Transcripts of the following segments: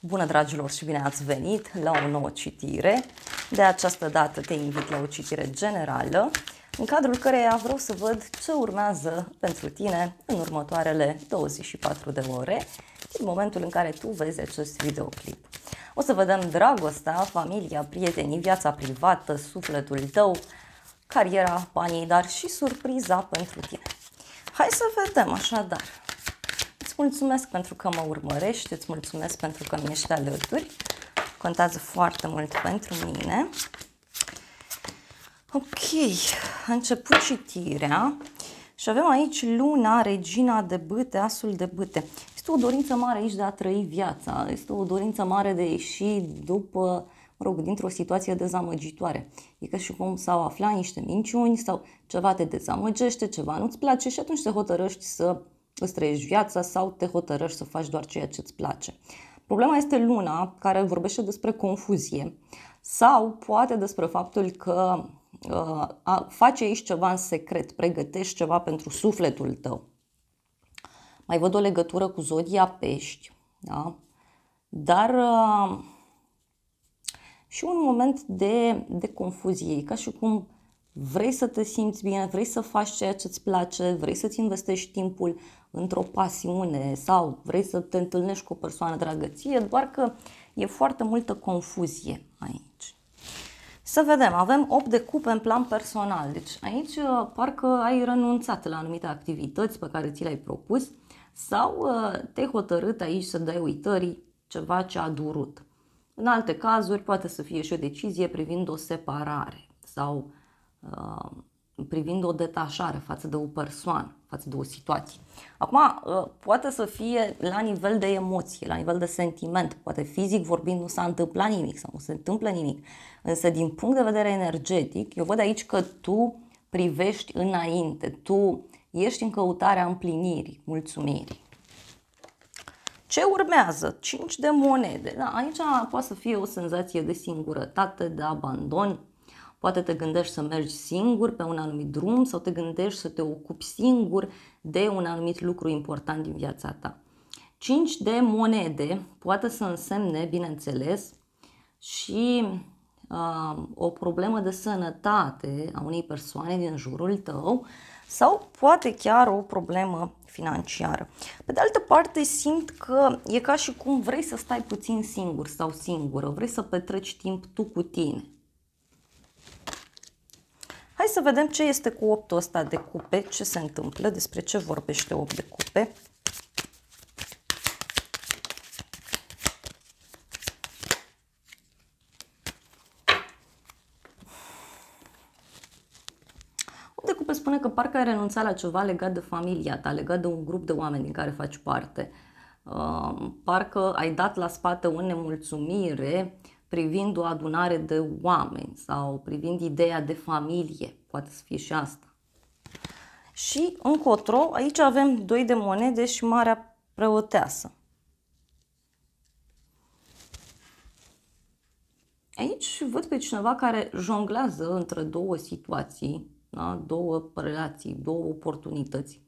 Bună, dragilor, și bine ați venit la o nouă citire. De această dată te invit la o citire generală, în cadrul căreia vreau să văd ce urmează pentru tine în următoarele 24 de ore, din momentul în care tu vezi acest videoclip. O să vedem dragostea, familia, prietenii, viața privată, sufletul tău, cariera, banii, dar și surpriza pentru tine. Hai să vedem așadar. Îți mulțumesc pentru că mă urmărești, îți mulțumesc pentru că mi ești alături. Contează foarte mult pentru mine. Ok, a început citirea și avem aici Luna, Regina de bâte, Asul de bâte. Este o dorință mare aici de a trăi viața, este o dorință mare de a ieși după, dintr-o situație dezamăgitoare. E ca și cum s-au aflat niște minciuni sau ceva te dezamăgește, ceva nu-ți place și atunci te hotărăști să îți trăiești viața sau te hotărăști să faci doar ceea ce îți place. Problema este Luna, care vorbește despre confuzie sau poate despre faptul că faci aici ceva în secret, pregătești ceva pentru sufletul tău. Mai văd o legătură cu zodia Pești, da? Dar și un moment de confuzie, ca și cum vrei să te simți bine, vrei să faci ceea ce îți place, vrei să-ți investești timpul într-o pasiune sau vrei să te întâlnești cu o persoană dragă ție, doar că e foarte multă confuzie aici. Să vedem, avem 8 de cupe în plan personal, deci aici parcă ai renunțat la anumite activități pe care ți le-ai propus sau te-ai hotărât aici să dai uitării ceva ce a durut. În alte cazuri poate să fie și o decizie privind o separare sau privind o detașare față de o persoană, față de o situație. Acum, poate să fie la nivel de emoție, la nivel de sentiment, poate fizic vorbind nu s-a întâmplat nimic sau nu se întâmplă nimic, însă din punct de vedere energetic, eu văd aici că tu privești înainte, tu ești în căutarea împlinirii, mulțumirii. Ce urmează? 5 de monede. Da, aici poate să fie o senzație de singurătate, de abandon. Poate te gândești să mergi singur pe un anumit drum sau te gândești să te ocupi singur de un anumit lucru important din viața ta. 5 de monede poate să însemne, bineînțeles, și o problemă de sănătate a unei persoane din jurul tău sau poate chiar o problemă financiară. Pe de altă parte, simt că e ca și cum vrei să stai puțin singur sau singură, vrei să petreci timp tu cu tine. Hai să vedem ce este cu 8-ul ăsta de cupe, ce se întâmplă, despre ce vorbește 8 de cupe. De cupe spune că parcă ai renunțat la ceva legat de familia ta, legat de un grup de oameni din care faci parte. Parcă ai dat la spate o nemulțumire privind o adunare de oameni sau privind ideea de familie. Poate să fie și asta. Și încotro, aici avem 2 de monede și Marea Preoteasă. Aici văd pe cineva care jonglează între două situații, da? Două relații, două oportunități.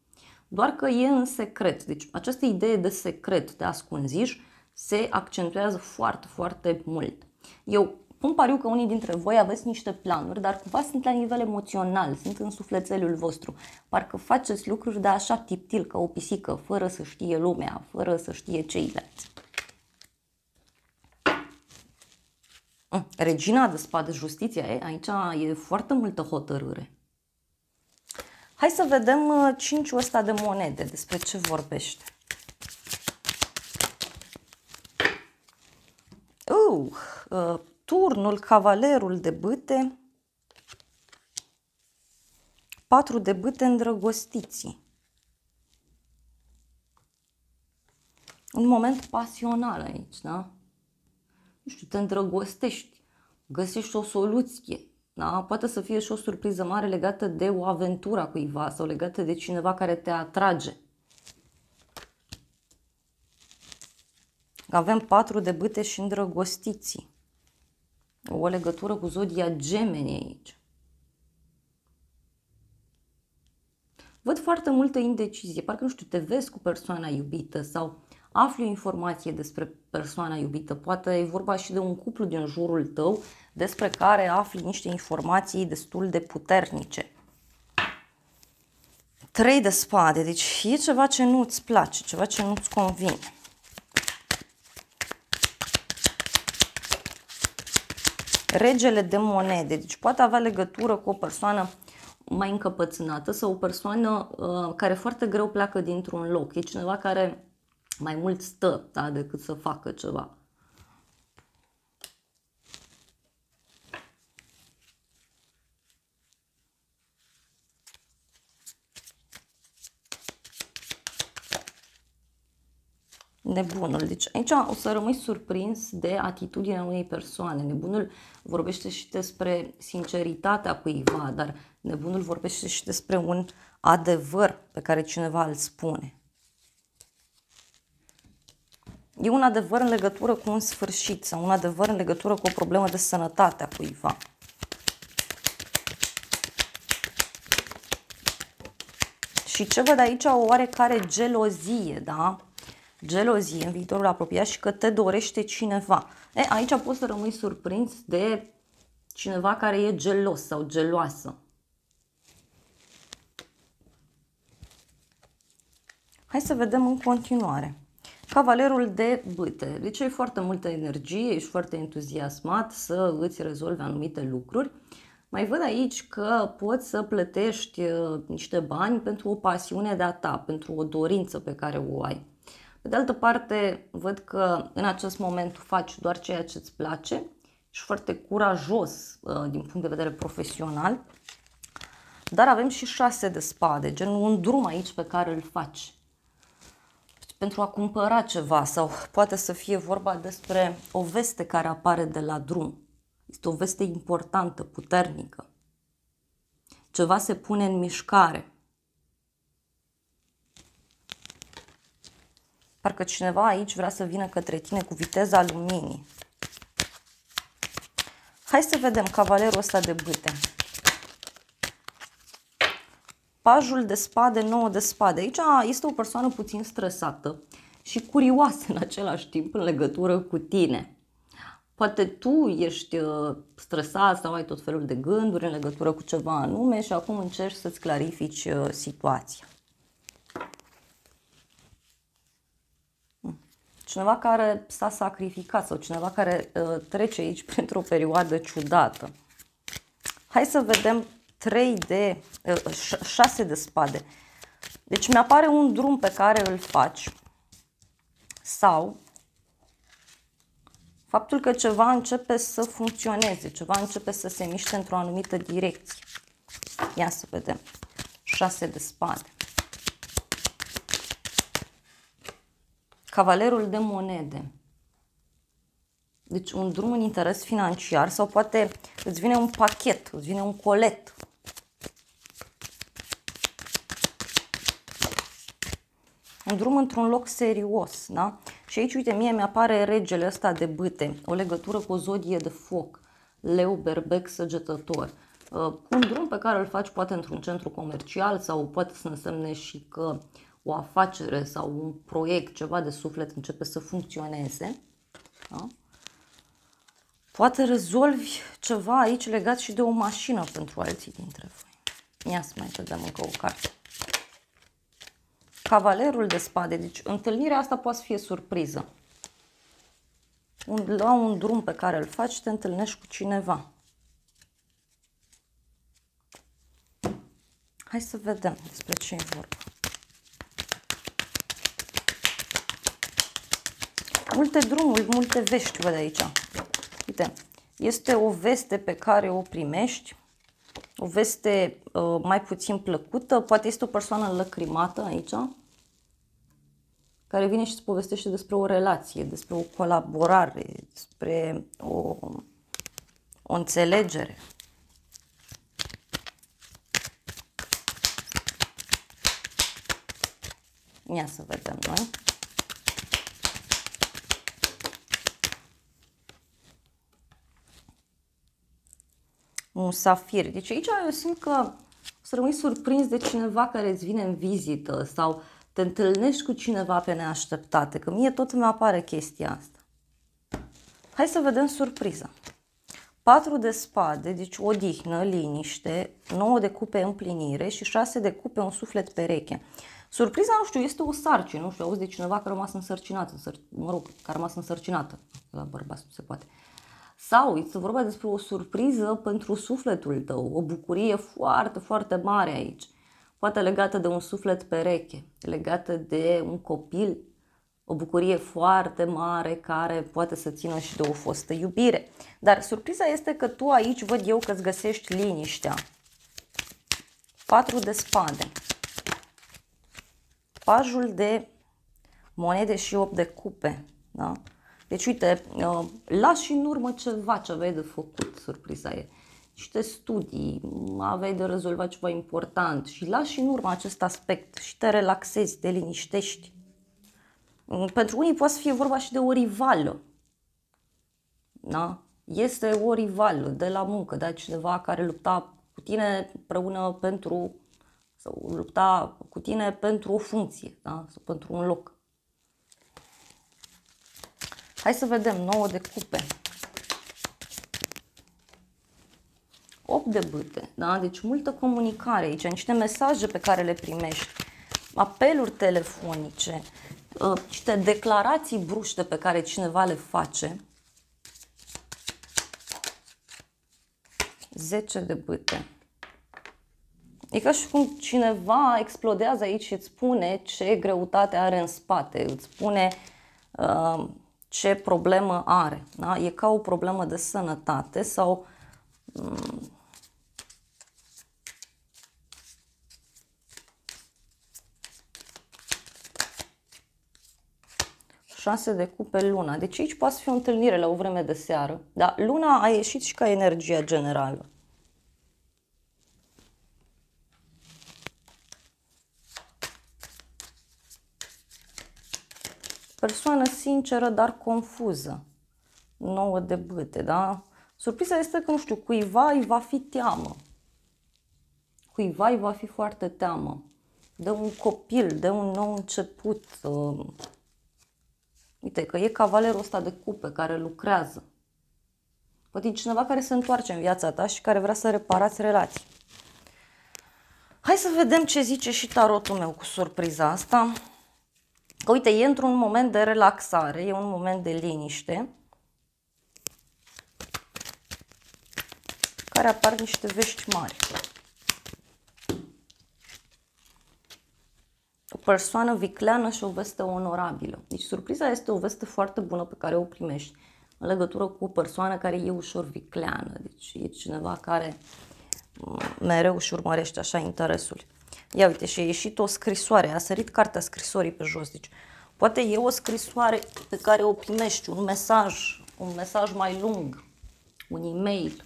Doar că e în secret. Deci această idee de secret, de ascunziș, se accentuează foarte, foarte mult. Eu pun pariu că unii dintre voi aveți niște planuri, dar cumva sunt la nivel emoțional, sunt în sufletelul vostru. Parcă faceți lucruri de așa tiptil, ca o pisică, fără să știe lumea, fără să știe ceilalți. Regina de spade, justiția, aici e foarte multă hotărâre. Hai să vedem 5-ul ăsta de monede, despre ce vorbește. Turnul, cavalerul de bâte, 4 de bâte îndrăgostiții. Un moment pasional aici, da? Nu știu, te îndrăgostești, găsești o soluție. Da? Poate să fie și o surpriză mare legată de o aventură a cuiva sau legată de cineva care te atrage. Avem 4 de bâte și îndrăgostiții. O legătură cu zodia Gemeni aici. Văd foarte multă indecizie, parcă nu știu, te vezi cu persoana iubită sau afli o informație despre persoana iubită. Poate e vorba și de un cuplu din jurul tău despre care afli niște informații destul de puternice. 3 de spade, deci e ceva ce nu îți place, ceva ce nu îți convine. Regele de monede, deci poate avea legătură cu o persoană mai încăpățânată sau o persoană care foarte greu pleacă dintr-un loc. E cineva care mai mult stă, da, decât să facă ceva. Nebunul. Deci aici o să rămâi surprins de atitudinea unei persoane. Nebunul vorbește și despre sinceritatea cuiva, dar nebunul vorbește și despre un adevăr pe care cineva îl spune. E un adevăr în legătură cu un sfârșit sau un adevăr în legătură cu o problemă de sănătate a cuiva. Și ce văd aici? O oarecare gelozie, da? Gelozie în viitorul apropiat și că te dorește cineva. Aici poți să rămâi surprins de cineva care e gelos sau geloasă. Hai să vedem în continuare. Cavalerul de bâte. Deci ai foarte multă energie, ești foarte entuziasmat să îți rezolvi anumite lucruri. Mai văd aici că poți să plătești niște bani pentru o pasiune de-a ta, pentru o dorință pe care o ai. Pe de altă parte, văd că în acest moment tu faci doar ceea ce îți place, ești foarte curajos din punct de vedere profesional, dar avem și 6 de spade, genul un drum aici pe care îl faci pentru a cumpăra ceva sau poate să fie vorba despre o veste care apare de la drum. Este o veste importantă, puternică. Ceva se pune în mișcare. Parcă cineva aici vrea să vină către tine cu viteza luminii. Hai să vedem cavalerul ăsta de bâte. Pajul de spade, 9 de spade. Aici este o persoană puțin stresată și curioasă în același timp în legătură cu tine. Poate tu ești stresat sau ai tot felul de gânduri în legătură cu ceva anume și acum încerci să-ți clarifici situația. Cineva care s-a sacrificat sau cineva care trece aici printr-o perioadă ciudată. Hai să vedem 6 de spade. Deci mi-apare un drum pe care îl faci sau faptul că ceva începe să funcționeze, ceva începe să se miște într-o anumită direcție. Ia să vedem. 6 de spade. Cavalerul de monede. Deci un drum în interes financiar sau poate îți vine un pachet, îți vine un colet. Un drum într-un loc serios, da? Și aici, uite, mie mi-apare regele ăsta de bâte, o legătură cu o zodie de foc, leu, berbec, săgetător. Un drum pe care îl faci poate într-un centru comercial sau poate să însemne și că o afacere sau un proiect, ceva de suflet începe să funcționeze. Da? Poate rezolvi ceva aici legat și de o mașină pentru alții dintre voi. Ia să mai vedem încă o carte. Cavalerul de spade. Deci întâlnirea asta poate fi surpriză. La un drum pe care îl faci te întâlnești cu cineva. Hai să vedem despre ce e vorba. Multe drumuri, multe vești văd aici. Uite, este o veste pe care o primești, o veste mai puțin plăcută, poate este o persoană înlăcrimată aici, care vine și îți povestește despre o relație, despre o colaborare, despre o înțelegere. Ia să vedem noi. Un safir. Deci aici eu simt că o să rămâi surprins de cineva care îți vine în vizită sau te întâlnești cu cineva pe neașteptate, că mie tot îmi apare chestia asta. Hai să vedem surpriza. 4 de spade, deci odihnă, liniște, 9 de cupe împlinire și 6 de cupe un suflet pereche. Surpriza, nu știu, este o sarcină, nu știu, auzi de cineva care a rămas însărcinată, care a rămas însărcinată, la bărbați nu se poate. Sau este vorba despre o surpriză pentru sufletul tău, o bucurie foarte, foarte mare aici. Poate legată de un suflet pereche, legată de un copil, o bucurie foarte mare care poate să țină și de o fostă iubire. Dar surpriza este că tu aici văd eu că îți găsești liniștea. 4 de spade. Pajul de monede și 8 de cupe. Da? Deci uite, lași în urmă ceva ce aveai de făcut, surpriza e. Niște studii, aveai de rezolvat ceva important și lași în urmă acest aspect și te relaxezi, te liniștești. Pentru unii poate să fie vorba și de o rivală. Da? Este o rivală de la muncă, da? Cineva care lupta cu tine împreună pentru, sau lupta cu tine pentru o funcție, da? Sau pentru un loc. Hai să vedem, 9 de cupe. 8 de bâte, da? Deci multă comunicare aici, niște mesaje pe care le primești, apeluri telefonice, niște declarații bruște pe care cineva le face. 10 de bâte. E ca și cum cineva explodează aici și îți spune ce greutate are în spate, îți spune ce problemă are. Da? E ca o problemă de sănătate sau 6 de cupe, luna. Deci aici poate fi o întâlnire la o vreme de seară. Dar luna a ieșit și ca energia generală. Persoană sinceră, dar confuză. 9 de bâte, da? Surpriza este că, nu știu, cuiva îi va fi teamă. Cuiva îi va fi foarte teamă. De un copil, de un nou început. Uite că e cavalerul ăsta de cupe care lucrează. Poate e cineva care se întoarce în viața ta și care vrea să reparați relații. Hai să vedem ce zice și tarotul meu cu surpriza asta. Că uite, e într-un moment de relaxare, e un moment de liniște, care apar niște vești mari. O persoană vicleană și o veste onorabilă. Deci surpriza este o veste foarte bună pe care o primești în legătură cu o persoană care e ușor vicleană. Deci e cineva care mereu își urmărește așa interesul. Ia uite, și a ieșit o scrisoare, a sărit cartea scrisorii pe jos. Deci poate e o scrisoare pe care o primești, un mesaj mai lung, un e-mail.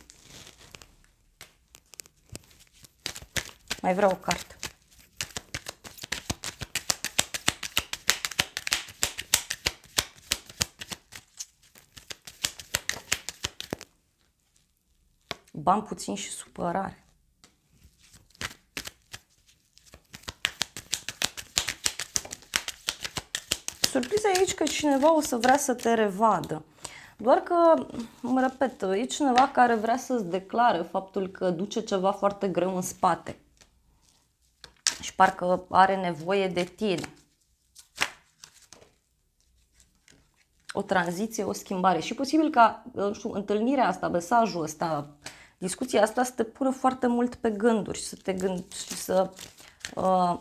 Mai vreau o carte. Bani puțin și supărare. Surpriza e aici că cineva o să vrea să te revadă. Doar că, mă repet, e cineva care vrea să-ți declare faptul că duce ceva foarte greu în spate. Și parcă are nevoie de tine. O tranziție, o schimbare. Și posibil ca, nu știu, întâlnirea asta, mesajul ăsta, discuția asta să te pună foarte mult pe gânduri și să te gândești și să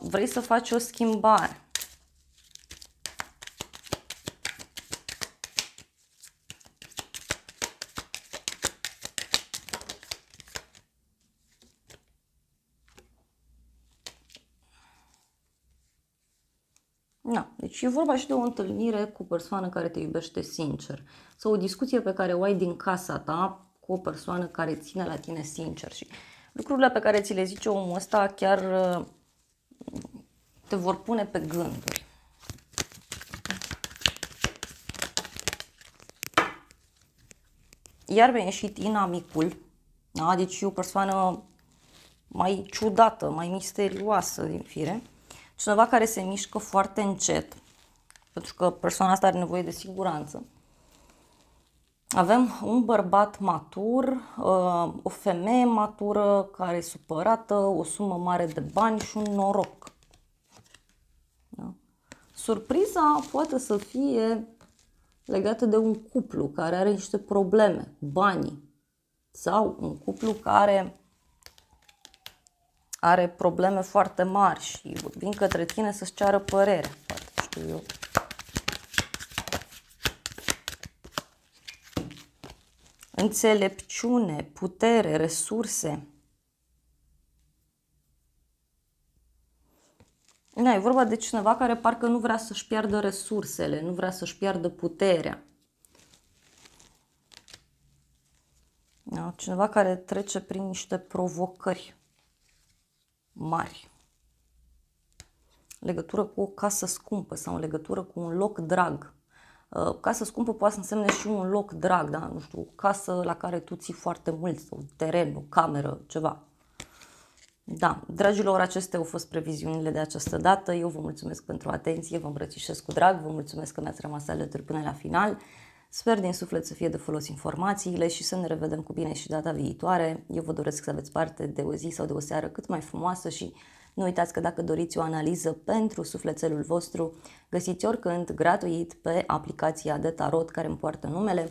vrei să faci o schimbare. Da, deci e vorba și de o întâlnire cu o persoană care te iubește sincer. Sau o discuție pe care o ai din casa ta cu o persoană care ține la tine sincer. Și lucrurile pe care ți le zice omul ăsta chiar te vor pune pe gânduri. Iar mi-a ieșit inamicul. Da? Deci e o persoană mai ciudată, mai misterioasă din fire. cineva care se mișcă foarte încet, pentru că persoana asta are nevoie de siguranță. Avem un bărbat matur, o femeie matură care e supărată, o sumă mare de bani și un noroc. Da? Surpriza poate să fie legată de un cuplu care are niște probleme, banii, sau un cuplu care are probleme foarte mari și vin către tine să-și ceară părerea, poate, știu eu. Înțelepciune, putere, resurse. Nu, e vorba de cineva care parcă nu vrea să-și piardă resursele, nu vrea să-și piardă puterea. Da? Cineva care trece prin niște provocări mari. Legătură cu o casă scumpă sau în legătură cu un loc drag. Casă scumpă poate să însemne și un loc drag, da? Nu știu, o casă la care tu ții foarte mult, sau teren, o cameră, ceva. Da, dragilor, acestea au fost previziunile de această dată. Eu vă mulțumesc pentru atenție, vă îmbrățișez cu drag, vă mulțumesc că mi-ați rămas alături până la final. Sper din suflet să fie de folos informațiile și să ne revedem cu bine și data viitoare. Eu vă doresc să aveți parte de o zi sau de o seară cât mai frumoasă și nu uitați că dacă doriți o analiză pentru sufletelul vostru, găsiți oricând gratuit pe aplicația de tarot care îmi poartă numele.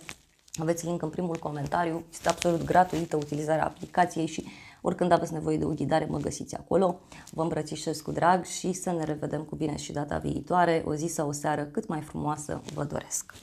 Aveți link în primul comentariu, este absolut gratuită utilizarea aplicației și oricând aveți nevoie de o ghidare, mă găsiți acolo. Vă îmbrățișez cu drag și să ne revedem cu bine și data viitoare. O zi sau o seară cât mai frumoasă vă doresc!